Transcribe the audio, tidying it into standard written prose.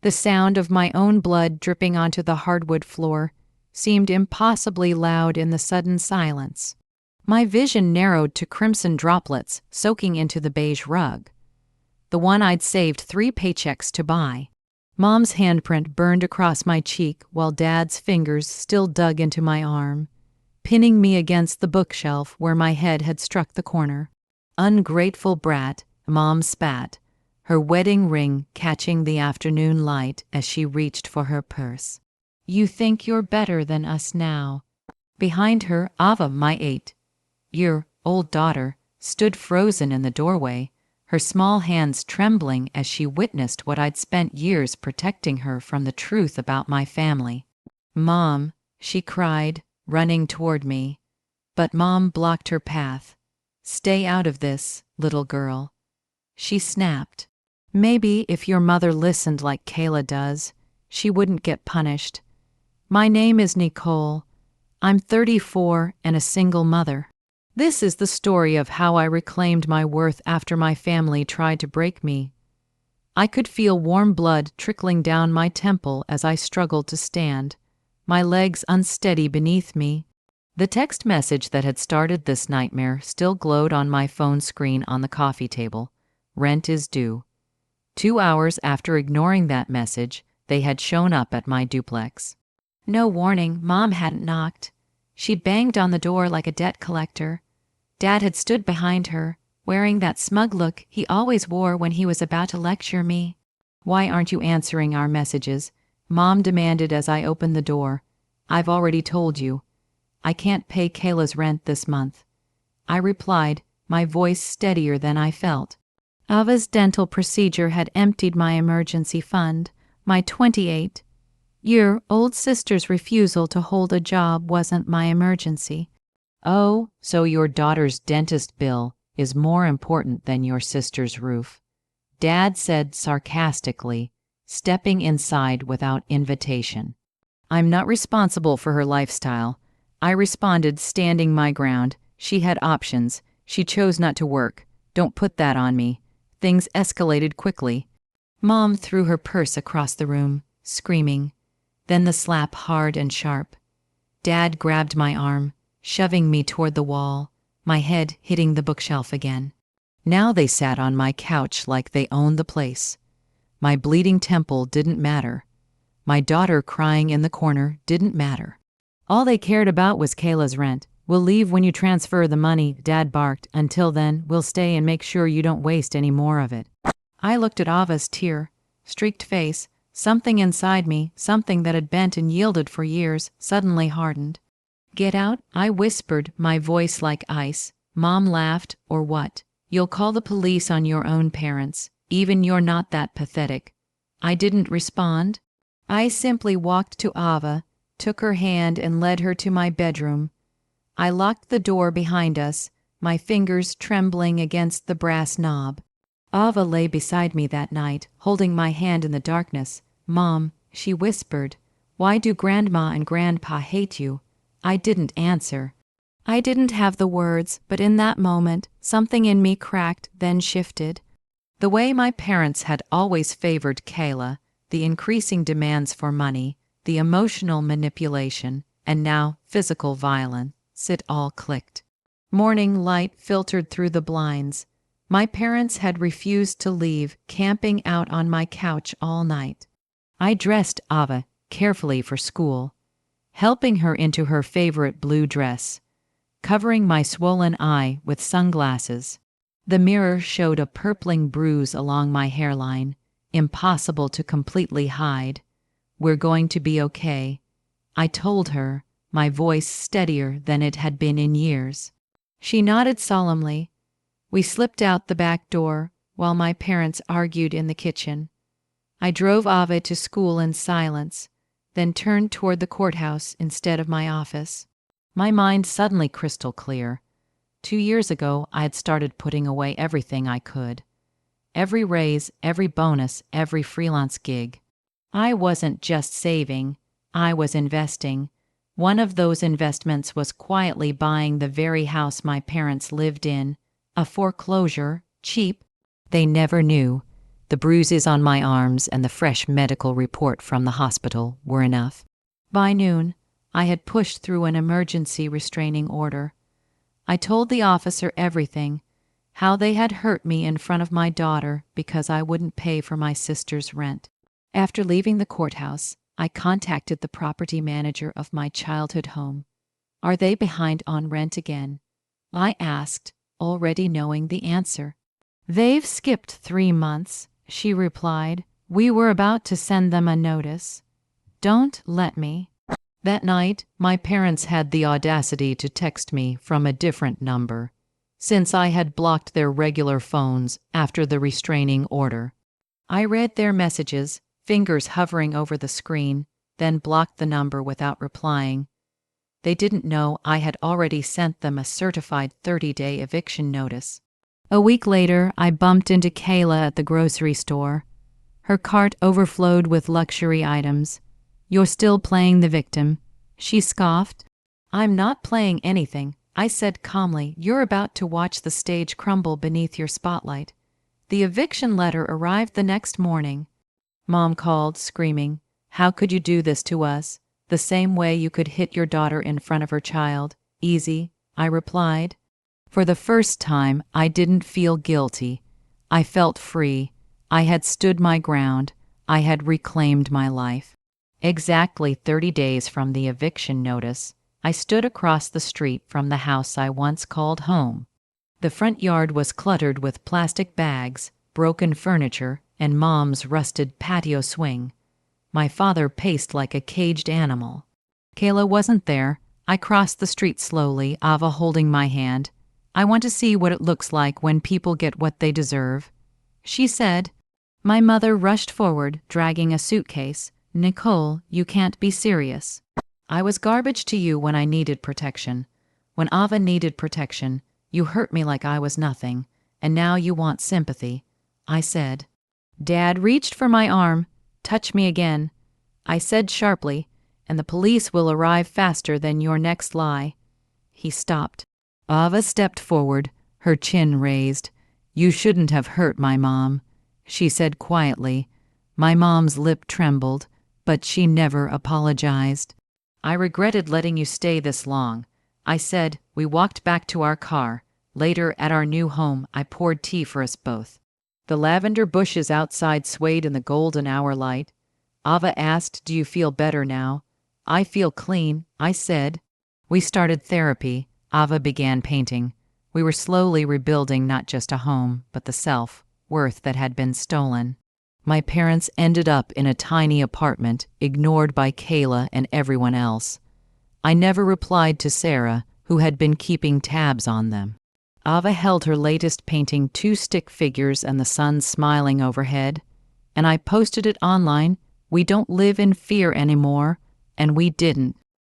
The sound of my own blood dripping onto the hardwood floor seemed impossibly loud in the sudden silence. My vision narrowed to crimson droplets soaking into the beige rug, the one I'd saved 3 paychecks to buy. Mom's handprint burned across my cheek while Dad's fingers still dug into my arm, pinning me against the bookshelf where my head had struck the corner. Ungrateful brat, Mom spat, her wedding ring catching the afternoon light as she reached for her purse. You think you're better than us now. Behind her, Ava, my 8-year-old daughter, stood frozen in the doorway, her small hands trembling as she witnessed what I'd spent years protecting her from, the truth about my family. Mom, she cried, running toward me. But Mom blocked her path. Stay out of this, little girl. She snapped. Maybe if your mother listened like Kayla does, she wouldn't get punished. My name is Nicole. I'm 34 and a single mother. This is the story of how I reclaimed my worth after my family tried to break me. I could feel warm blood trickling down my temple as I struggled to stand, my legs unsteady beneath me. The text message that had started this nightmare still glowed on my phone screen on the coffee table. Rent is due. 2 hours after ignoring that message, they had shown up at my duplex. No warning, Mom hadn't knocked. She'd banged on the door like a debt collector. Dad had stood behind her, wearing that smug look he always wore when he was about to lecture me. Why aren't you answering our messages? Mom demanded as I opened the door. I've already told you. I can't pay Kayla's rent this month. I replied, my voice steadier than I felt. Ava's dental procedure had emptied my emergency fund. My 28-year-old sister's refusal to hold a job wasn't my emergency. Oh, so your daughter's dentist bill is more important than your sister's roof, Dad said sarcastically, stepping inside without invitation. I'm not responsible for her lifestyle, I responded, standing my ground. She had options. She chose not to work. Don't put that on me. Things escalated quickly. Mom threw her purse across the room, screaming. Then the slap, hard and sharp. Dad grabbed my arm, shoving me toward the wall, my head hitting the bookshelf again. Now they sat on my couch like they owned the place. My bleeding temple didn't matter. My daughter crying in the corner didn't matter. All they cared about was Kayla's rent. We'll leave when you transfer the money, Dad barked. Until then, we'll stay and make sure you don't waste any more of it. I looked at Ava's tear-streaked face. Something inside me, something that had bent and yielded for years, suddenly hardened. Get out, I whispered, my voice like ice. Mom laughed. Or what? You'll call the police on your own parents. Even you're not that pathetic. I didn't respond. I simply walked to Ava, took her hand and led her to my bedroom. I locked the door behind us, my fingers trembling against the brass knob. Ava lay beside me that night, holding my hand in the darkness. Mom, she whispered, why do Grandma and Grandpa hate you? I didn't answer. I didn't have the words, but in that moment, something in me cracked, then shifted. The way my parents had always favored Kayla, the increasing demands for money, the emotional manipulation, and now physical violence, it all clicked. Morning light filtered through the blinds. My parents had refused to leave, camping out on my couch all night. I dressed Ava carefully for school, helping her into her favorite blue dress, covering my swollen eye with sunglasses. The mirror showed a purpling bruise along my hairline, impossible to completely hide. We're going to be okay, I told her, my voice steadier than it had been in years. She nodded solemnly. We slipped out the back door while my parents argued in the kitchen. I drove Ava to school in silence, then turned toward the courthouse instead of my office. My mind suddenly crystal clear. 2 years ago, I had started putting away everything I could. Every raise, every bonus, every freelance gig. I wasn't just saving, I was investing. One of those investments was quietly buying the very house my parents lived in. A foreclosure, cheap. They never knew. The bruises on my arms and the fresh medical report from the hospital were enough. By noon, I had pushed through an emergency restraining order. I told the officer everything, how they had hurt me in front of my daughter because I wouldn't pay for my sister's rent. After leaving the courthouse, I contacted the property manager of my childhood home. Are they behind on rent again? I asked, already knowing the answer. They've skipped 3 months, she replied. We were about to send them a notice. Don't let me. That night, my parents had the audacity to text me from a different number, since I had blocked their regular phones after the restraining order. I read their messages, fingers hovering over the screen, then blocked the number without replying. They didn't know I had already sent them a certified 30-day eviction notice. A week later, I bumped into Kayla at the grocery store. Her cart overflowed with luxury items. You're still playing the victim, she scoffed. I'm not playing anything, I said calmly. You're about to watch the stage crumble beneath your spotlight. The eviction letter arrived the next morning. Mom called, screaming, How could you do this to us? The same way you could hit your daughter in front of her child. Easy, I replied. For the first time, I didn't feel guilty. I felt free. I had stood my ground. I had reclaimed my life. Exactly 30 days from the eviction notice, I stood across the street from the house I once called home. The front yard was cluttered with plastic bags, broken furniture, and Mom's rusted patio swing. My father paced like a caged animal. Kayla wasn't there. I crossed the street slowly, Ava holding my hand. I want to see what it looks like when people get what they deserve, she said. My mother rushed forward, dragging a suitcase. Nicole, you can't be serious. I was garbage to you when I needed protection. When Ava needed protection, you hurt me like I was nothing, and now you want sympathy, I said. Dad reached for my arm. Touch me again, I said sharply, and the police will arrive faster than your next lie. He stopped. Ava stepped forward, her chin raised. You shouldn't have hurt my mom, she said quietly. My mom's lip trembled, but she never apologized. I regretted letting you stay this long, I said. We walked back to our car. Later, at our new home, I poured tea for us both. The lavender bushes outside swayed in the golden hour light. Ava asked, Do you feel better now? I feel clean, I said. We started therapy. Ava began painting. We were slowly rebuilding not just a home, but the self-worth that had been stolen. My parents ended up in a tiny apartment, ignored by Kayla and everyone else. I never replied to Sarah, who had been keeping tabs on them. Ava held her latest painting, 2 stick figures and the sun smiling overhead, and I posted it online. We don't live in fear anymore, and we didn't.